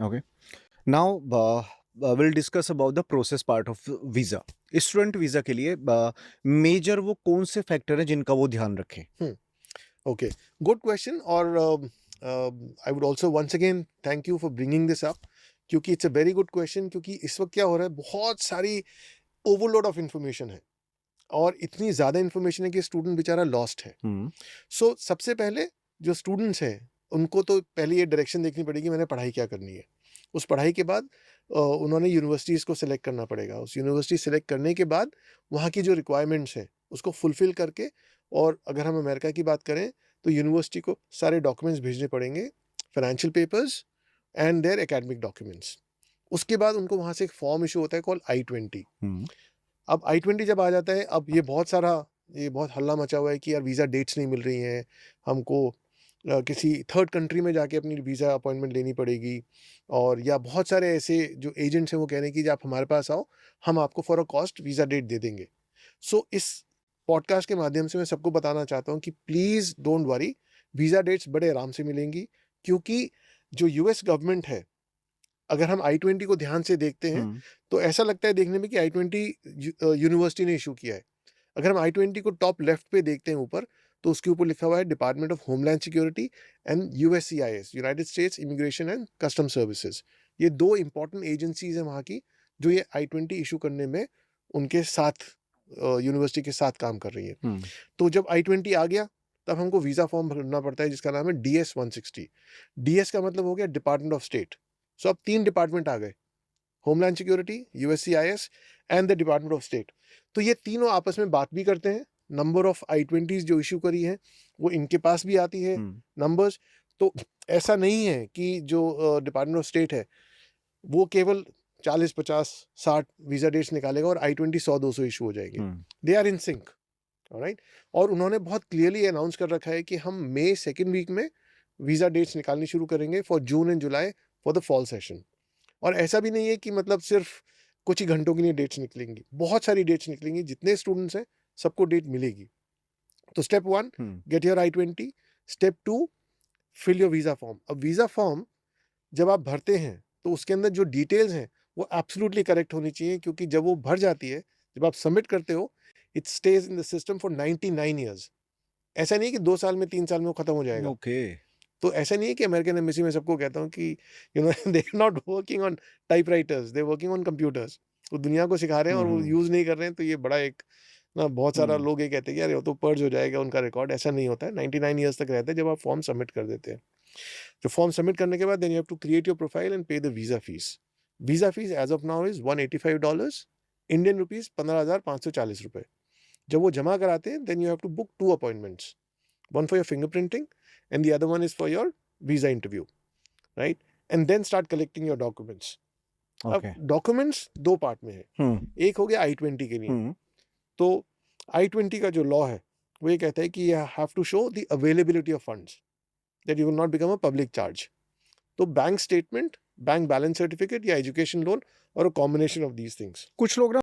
Okay. Now we'll discuss about the process part of visa. Student visa के लिए major वो कौन से फैक्टर हैं जिनका वो ध्यान रखें? Okay, good question. Or I would also once again thank you for bringing this up, क्योंकि it's a very good question. क्योंकि इस वक्त क्या हो रहा है, बहुत सारी ओवरलोड ऑफ इंफॉर्मेशन है और इतनी ज़्यादा इंफॉर्मेशन है कि स्टूडेंट बेचारा लॉस्ट है. सो सबसे पहले जो स्टूडेंट्स हैं उनको तो पहले ये डायरेक्शन देखनी पड़ेगी मैंने पढ़ाई क्या करनी है. उस पढ़ाई के बाद उन्होंने यूनिवर्सिटीज़ को सिलेक्ट करना पड़ेगा. उस यूनिवर्सिटी सिलेक्ट करने के बाद वहाँ की जो रिक्वायरमेंट्स हैं उसको फुलफ़िल करके, और अगर हम अमेरिका की बात करें तो यूनिवर्सिटी को सारे डॉक्यूमेंट्स भेजने पड़ेंगे, financial papers and their academic documents. उसके बाद उनको वहाँ से एक फॉर्म इशू होता है कॉल्ड I-20. अब I-20 जब आ जाता है, अब ये बहुत हल्ला मचा हुआ है कि यार वीज़ा डेट्स नहीं मिल रही हैं, हमको किसी थर्ड कंट्री में जाके अपनी वीज़ा अपॉइंटमेंट लेनी पड़ेगी, और या बहुत सारे ऐसे जो एजेंट्स हैं वो कह रहे हैं कि आप हमारे पास आओ, हम आपको for a cost visa date दे देंगे. सो इस पॉडकास्ट के माध्यम से मैं सबको बताना चाहता हूँ कि please don't worry, visa dates बड़े आराम से मिलेंगी. क्योंकि जो यूएस गवर्नमेंट है, अगर हम I-20 को ध्यान से देखते हैं तो ऐसा लगता है देखने में कि I-20 यूनिवर्सिटी ने इशू किया है. अगर हम I-20 को टॉप लेफ्ट पे देखते हैं ऊपर, तो उसके ऊपर लिखा हुआ है department of homeland security and USCIS, United states immigration and custom services. ये दो इंपॉर्टेंट एजेंसीज हैं वहाँ की जो ये I-20 इशू करने में उनके साथ यूनिवर्सिटी के साथ काम कर रही है. तो जब I-20 आ गया तब हमको वीज़ा फॉर्म भरना पड़ता है जिसका नाम है DS-160. DS का मतलब हो गया डिपार्टमेंट ऑफ स्टेट. सो अब 3 डिपार्टमेंट आ गए, homeland security, USCIS and the department of state. तो ये तीनों आपस में बात भी करते हैं. नंबर ऑफ I-20s जो इशू करी हैं वो इनके पास भी आती है नंबर्स. तो ऐसा नहीं है कि जो डिपार्टमेंट ऑफ स्टेट है वो केवल 40, 50, 60 वीज़ा डेट्स निकालेगा और I-20 100-200 इशू हो जाएंगे. They are in sync, alright. और उन्होंने बहुत क्लियरली अनाउंस कर रखा है कि हम मई सेकेंड वीक में वीज़ा डेट्स निकालनी शुरू करेंगे for June and July for the fall session. और ऐसा भी नहीं है कि मतलब सिर्फ कुछ ही घंटों के लिए डेट्स निकलेंगी, बहुत सारी डेट्स निकलेंगी. जितने स्टूडेंट्स हैं सबको डेट मिलेगी. तो step 1, get your I-20. Step 2, fill your visa form. अब वीज़ा फॉर्म जब आप भरते हैं तो उसके अंदर जो डिटेल्स हैं वो एब्सोल्युटली करेक्ट होनी चाहिए, क्योंकि जब वो भर जाती है, जब आप सबमिट करते हो, it stage in the system for 99 years. ऐसा नहीं है कि 2 साल में 3 साल में वो खत्म हो जाएगा. तो ऐसा नहीं है कि अमेरिकन एम्बेसी में सबको कहता हूँ कि you know they are not working on typewriters, they working on computers. वो दुनिया को सिखा रहे हैं और वो यूज़ नहीं कर रहे हैं. तो ये बड़ा एक ना, बहुत सारा लोग ये कहते हैं कि यार ये तो पर्ज हो जाएगा उनका रिकॉर्ड. ऐसा नहीं होता है. 99 ईयर्स तक रहता है जब आप फॉर्म सबमिट कर देते हैं. जो फॉर्म सबमिट करने के बाद then you have to create your profile and pay the visa fees. Visa fees as of now is $185, Indian rupees 15,540 रुपये. जब वो जमा कराते हैं then you have to book 2 appointments, one for your fingerprinting and the other one is for your visa interview, right? And then start collecting your documents. अब documents 2 part में है. एक हो गया I-20 के लिए. तो I-20 का जो लॉ है वो ये कहता है कि you have to show the availability of funds, that you will not become a public charge. तो bank statement, bank balance certificate या एजुकेशन लोन और a combination of these things. कुछ लोग ना